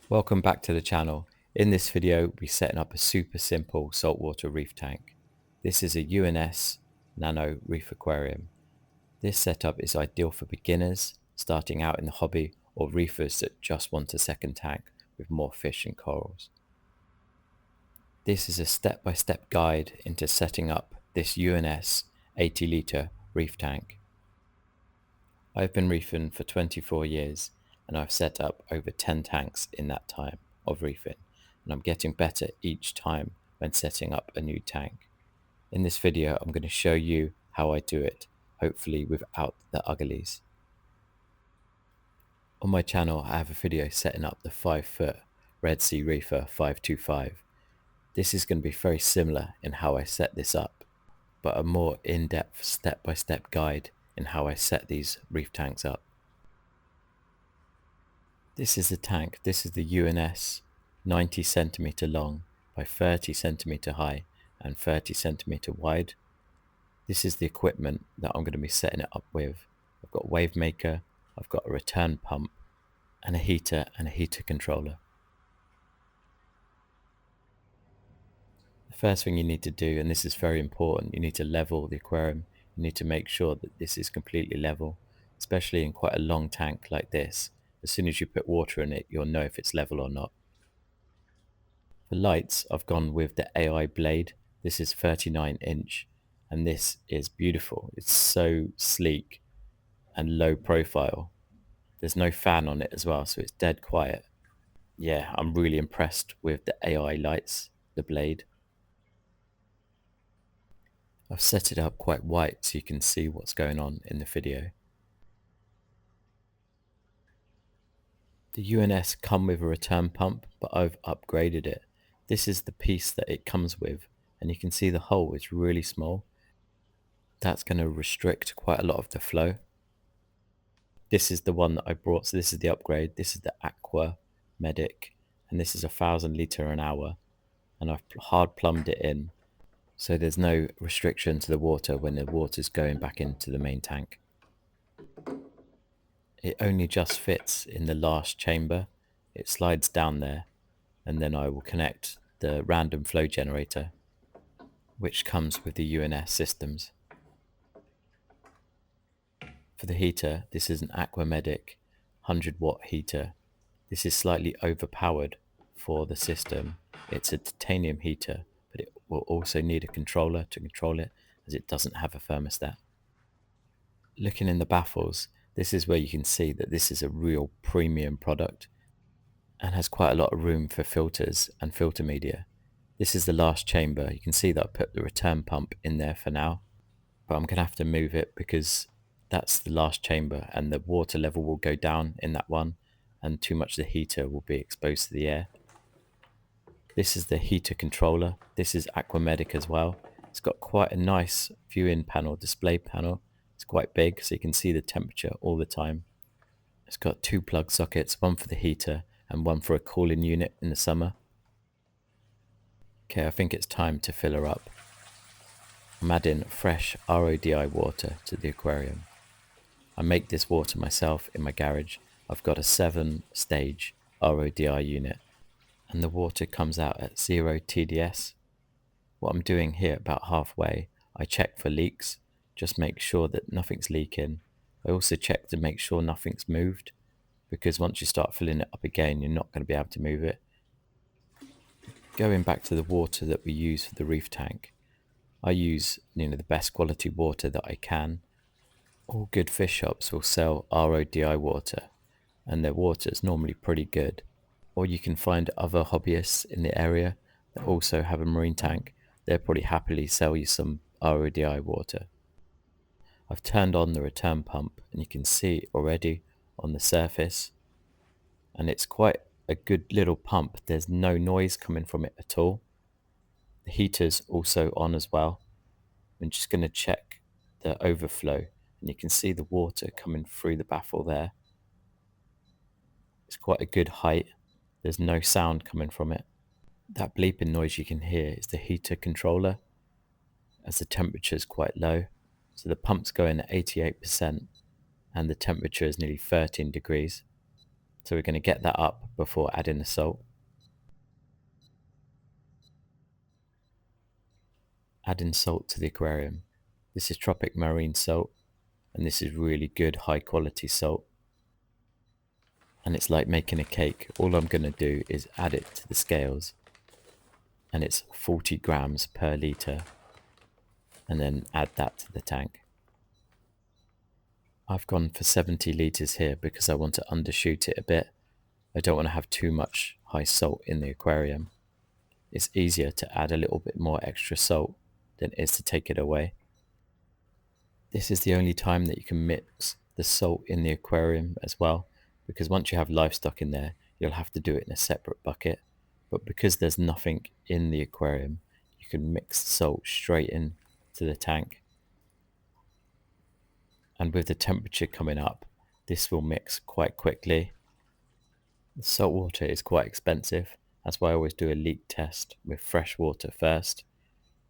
Welcome back to the channel. In this video, we're setting up a super simple saltwater reef tank. This is a UNS Nano Reef Aquarium. This setup is ideal for beginners starting out in the hobby or reefers that just want a second tank with more fish and corals. This is a step-by-step guide into setting up this UNS 80-litre reef tank. I've been reefing for 24 years and I've set up over 10 tanks in that time of reefing, and I'm getting better each time when setting up a new tank. In this video, I'm going to show you how I do it, hopefully without the uglies. On my channel, I have a video setting up the 5-foot Red Sea Reefer 525. This is going to be very similar in how I set this up, but a more in-depth step-by-step guide in how I set these reef tanks up. This is the tank. This is the UNS 90 centimeter long by 30 centimeter high and 30 centimeter wide. This is the equipment that I'm going to be setting it up with. I've got a wave maker, I've got a return pump and a heater controller. The first thing you need to do, and this is very important, you need to level the aquarium. You need to make sure that this is completely level, especially in quite a long tank like this. As soon as you put water in it, you'll know if it's level or not. For lights, I've gone with the AI blade. This is 39-inch, and this is beautiful. It's so sleek and low profile. There's no fan on it as well, so it's dead quiet. Yeah, I'm really impressed with the AI lights, the blade. I've set it up quite white so you can see what's going on in the video. The UNS come with a return pump, but I've upgraded it. This is the piece that it comes with, and you can see the hole is really small. That's going to restrict quite a lot of the flow. This is the one that I brought, so this is the upgrade. This is the Aquascaping, and this is 1,000 litre an hour, and I've hard plumbed it in, so there's no restriction to the water when the water's going back into the main tank. It only just fits in the last chamber. It slides down there, and then I will connect the random flow generator, which comes with the UNS systems. For the heater, this is an Aquascaping 100-watt heater. This is slightly overpowered for the system. It's a titanium heater, but it will also need a controller to control it, as it doesn't have a thermostat. Looking in the baffles, this is where you can see that this is a real premium product and has quite a lot of room for filters and filter media. This is the last chamber. You can see that I put the return pump in there for now, but I'm going to have to move it because that's the last chamber and the water level will go down in that one, and too much of the heater will be exposed to the air. This is the heater controller. This is Aquascaping as well. It's got quite a nice viewing panel, display panel. It's quite big, so you can see the temperature all the time. It's got 2 plug sockets, one for the heater and one for a cooling unit in the summer. Okay, I think it's time to fill her up. I'm adding fresh RODI water to the aquarium. I make this water myself in my garage. I've got a 7-stage RODI unit, and the water comes out at 0 TDS. What I'm doing here, about halfway, I check for leaks. Just make sure that nothing's leaking. I also check to make sure nothing's moved, because once you start filling it up again, you're not going to be able to move it. Going back to the water that we use for the reef tank, I use the best quality water that I can. All good fish shops will sell RODI water, and their water is normally pretty good. Or you can find other hobbyists in the area that also have a marine tank. They'll probably happily sell you some RODI water. I've turned on the return pump, and you can see already on the surface, and it's quite a good little pump. There's no noise coming from it at all. The heater's also on as well. I'm just going to check the overflow, and you can see the water coming through the baffle there. It's quite a good height. There's no sound coming from it. That bleeping noise you can hear is the heater controller, as the temperature is quite low. So the pump's going at 88% and the temperature is nearly 13 degrees. So we're going to get that up before adding the salt. Adding salt to the aquarium. This is tropic marine salt, and this is really good high quality salt. And it's like making a cake. All I'm going to do is add it to the scales, and it's 40 grams per litre, and then add that to the tank. I've gone for 70 litres here because I want to undershoot it a bit. I don't want to have too much high salt in the aquarium. It's easier to add a little bit more extra salt than it is to take it away. This is the only time that you can mix the salt in the aquarium as well, because once you have livestock in there, you'll have to do it in a separate bucket. But because there's nothing in the aquarium, you can mix the salt straight in to the tank. And with the temperature coming up, this will mix quite quickly. The salt water is quite expensive. That's why I always do a leak test with fresh water first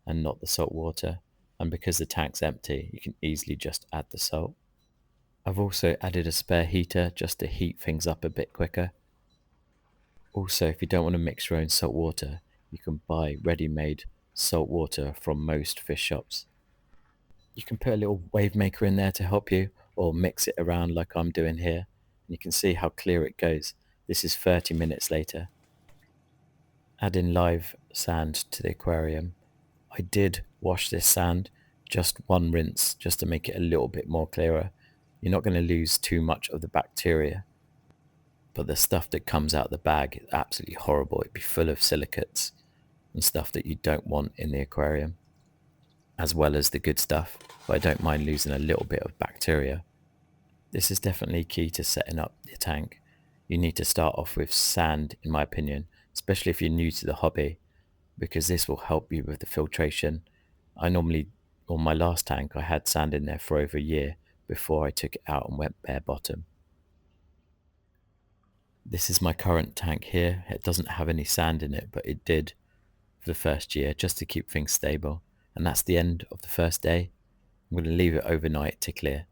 and not the salt water. And because the tank's empty, you can easily just add the salt. I've also added a spare heater just to heat things up a bit quicker. Also, if you don't want to mix your own salt water, you can buy ready-made salt water from most fish shops. You can put a little wave maker in there to help you, or mix it around like I'm doing here. And you can see how clear it goes. This is 30 minutes later. Adding live sand to the aquarium. I did wash this sand, just one rinse, just to make it a little bit more clearer. You're not going to lose too much of the bacteria, but the stuff that comes out of the bag is absolutely horrible. It'd be full of silicates and stuff that you don't want in the aquarium, as well as the good stuff, but I don't mind losing a little bit of bacteria. This is definitely key to setting up the tank. You need to start off with sand, in my opinion, especially if you're new to the hobby, because this will help you with the filtration. On my last tank, I had sand in there for over a year before I took it out and went bare bottom. This is my current tank here. It doesn't have any sand in it, but it did for the first year just to keep things stable. And that's the end of the first day. I'm going to leave it overnight to clear.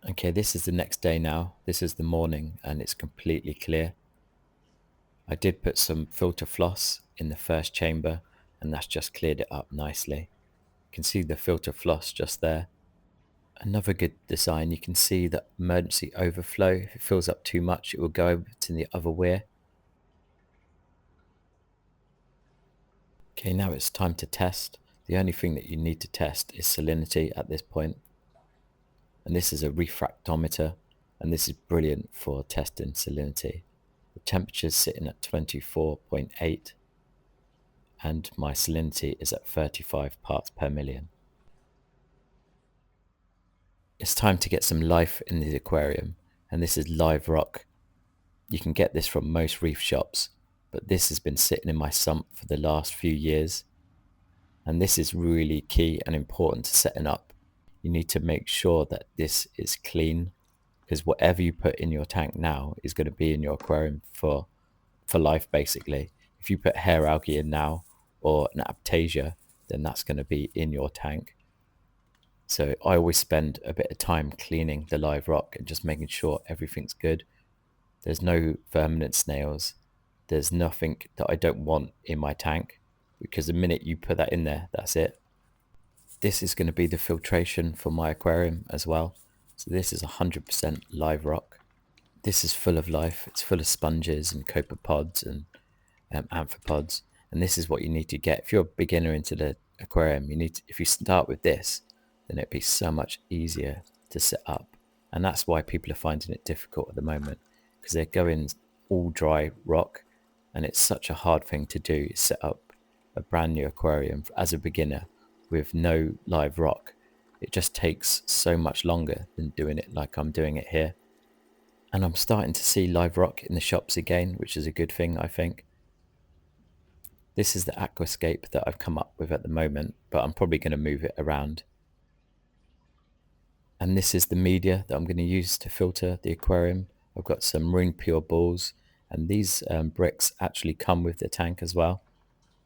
Okay, this is the next day now. This is the morning and it's completely clear. I did put some filter floss in the first chamber and that's just cleared it up nicely. You can see the filter floss just there. Another good design, you can see the emergency overflow. If it fills up too much, it will go over to the other weir. Okay, now it's time to test. The only thing that you need to test is salinity at this point. And this is a refractometer, and this is brilliant for testing salinity. The temperature's sitting at 24.8, and my salinity is at 35 parts per million. It's time to get some life in the aquarium, and this is live rock. You can get this from most reef shops, but this has been sitting in my sump for the last few years, and this is really key and important to setting up. You need to make sure that this is clean, because whatever you put in your tank now is going to be in your aquarium for life, basically. If you put hair algae in now or an aptasia, then that's going to be in your tank. So I always spend a bit of time cleaning the live rock and just making sure everything's good. There's no verminant snails. There's nothing that I don't want in my tank, because the minute you put that in there, that's it. This is going to be the filtration for my aquarium as well. So this is 100% live rock. This is full of life. It's full of sponges and copepods and amphipods. And this is what you need to get. If you're a beginner into the aquarium, if you start with this, then it'd be so much easier to set up. And that's why people are finding it difficult at the moment, because they're going all dry rock, and it's such a hard thing to do, is set up a brand new aquarium as a beginner with no live rock. It just takes so much longer than doing it like I'm doing it here. And I'm starting to see live rock in the shops again, which is a good thing, I think. This is the Aquascape that I've come up with at the moment, but I'm probably going to move it around. And this is the media that I'm going to use to filter the aquarium. I've got some marine pure balls, and these bricks actually come with the tank as well.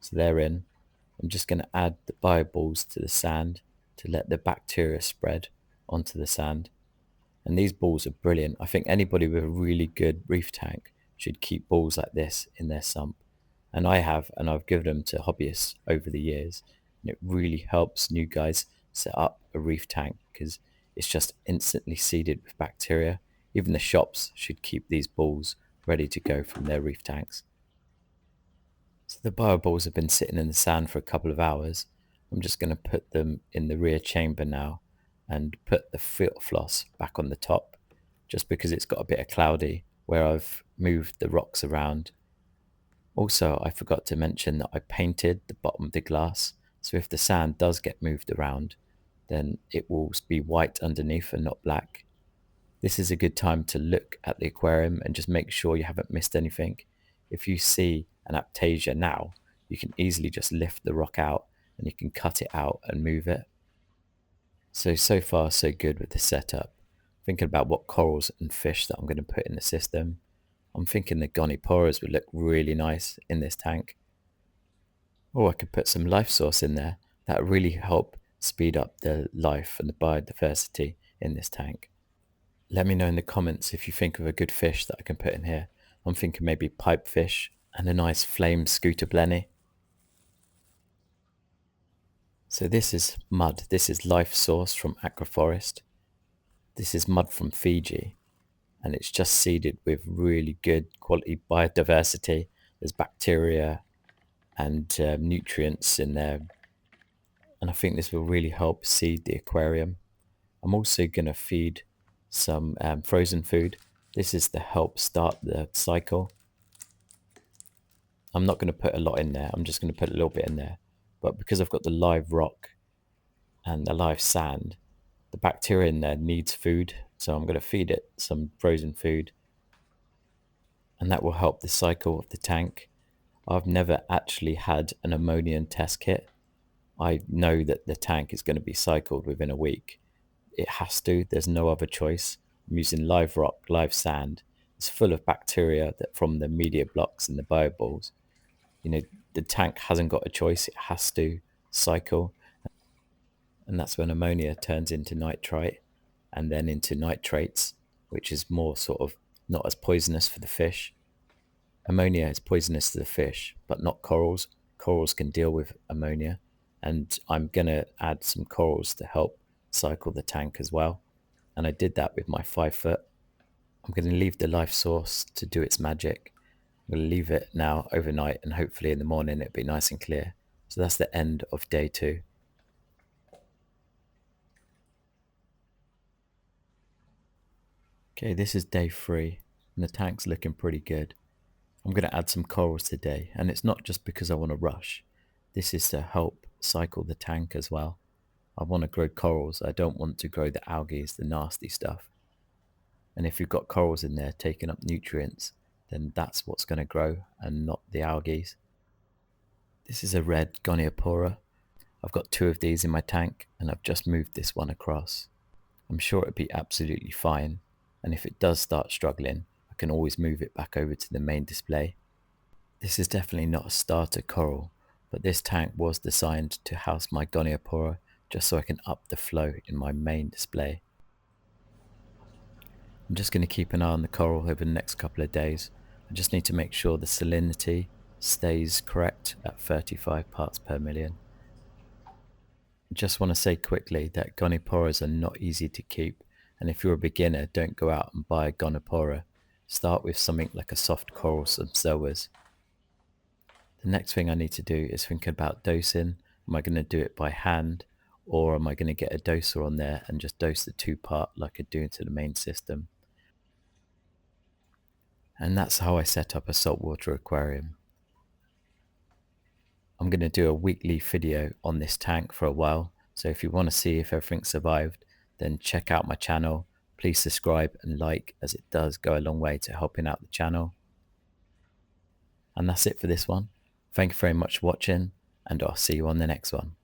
So they're in. I'm just going to add the bio balls to the sand to let the bacteria spread onto the sand. And these balls are brilliant. I think anybody with a really good reef tank should keep balls like this in their sump. And I have, and I've given them to hobbyists over the years. And it really helps new guys set up a reef tank because it's just instantly seeded with bacteria. Even the shops should keep these balls ready to go from their reef tanks. So the bio balls have been sitting in the sand for a couple of hours. I'm just going to put them in the rear chamber now and put the filter floss back on the top just because it's got a bit of cloudy where I've moved the rocks around. Also, I forgot to mention that I painted the bottom of the glass, so if the sand does get moved around, then it will be white underneath and not black. This is a good time to look at the aquarium and just make sure you haven't missed anything. If you see an aptasia now, you can easily just lift the rock out and you can cut it out and move it. So far so good with the setup. Thinking about what corals and fish that I'm going to put in the system. I'm thinking the goniporas would look really nice in this tank. Or I could put some life source in there. That would really help speed up the life and the biodiversity in this tank. Let me know in the comments if you think of a good fish that I can put in here. I'm thinking maybe pipefish and a nice flame scooter blenny. So this is mud. This is life source from Aquaforest. This is mud from Fiji. And it's just seeded with really good quality biodiversity. There's bacteria and nutrients in there. And I think this will really help seed the aquarium. I'm also going to feed some frozen food. This is to help start the cycle. I'm not going to put a lot in there. I'm just going to put a little bit in there. But because I've got the live rock and the live sand, the bacteria in there needs food. So I'm going to feed it some frozen food. And that will help the cycle of the tank. I've never actually had an ammonium test kit. I know that the tank is going to be cycled within a week. It has to. There's no other choice. I'm using live rock, live sand. It's full of bacteria that from the media blocks and the bioballs. You know, the tank hasn't got a choice. It has to cycle. And that's when ammonia turns into nitrite and then into nitrates, which is more sort of not as poisonous for the fish. Ammonia is poisonous to the fish, but not corals. Corals can deal with ammonia. And I'm going to add some corals to help cycle the tank as well. And I did that with my 5-foot. I'm going to leave the life source to do its magic. I'm going to leave it now overnight and hopefully in the morning it'll be nice and clear. So that's the end of day 2. Okay, this is day 3 and the tank's looking pretty good. I'm going to add some corals today, and it's not just because I want to rush. This is to help cycle the tank as well. I want to grow corals. I don't want to grow the algae, the nasty stuff. And if you've got corals in there taking up nutrients, then that's what's going to grow and not the algae. This is a red goniopora. I've got 2 of these in my tank and I've just moved this one across. I'm sure it'll be absolutely fine. And if it does start struggling, I can always move it back over to the main display. This is definitely not a starter coral, but this tank was designed to house my goniopora just so I can up the flow in my main display. I'm just going to keep an eye on the coral over the next couple of days. I just need to make sure the salinity stays correct at 35 parts per million. I just want to say quickly that goniporas are not easy to keep, and if you're a beginner, don't go out and buy a gonipora. Start with something like a soft coral subzoas. The next thing I need to do is think about dosing. Am I going to do it by hand, or am I going to get a doser on there and just dose the 2-part like I do into the main system? And that's how I set up a saltwater aquarium. I'm going to do a weekly video on this tank for a while, so if you want to see if everything survived, then check out my channel. Please subscribe and like, as it does go a long way to helping out the channel. And that's it for this one. Thank you very much for watching, and I'll see you on the next one.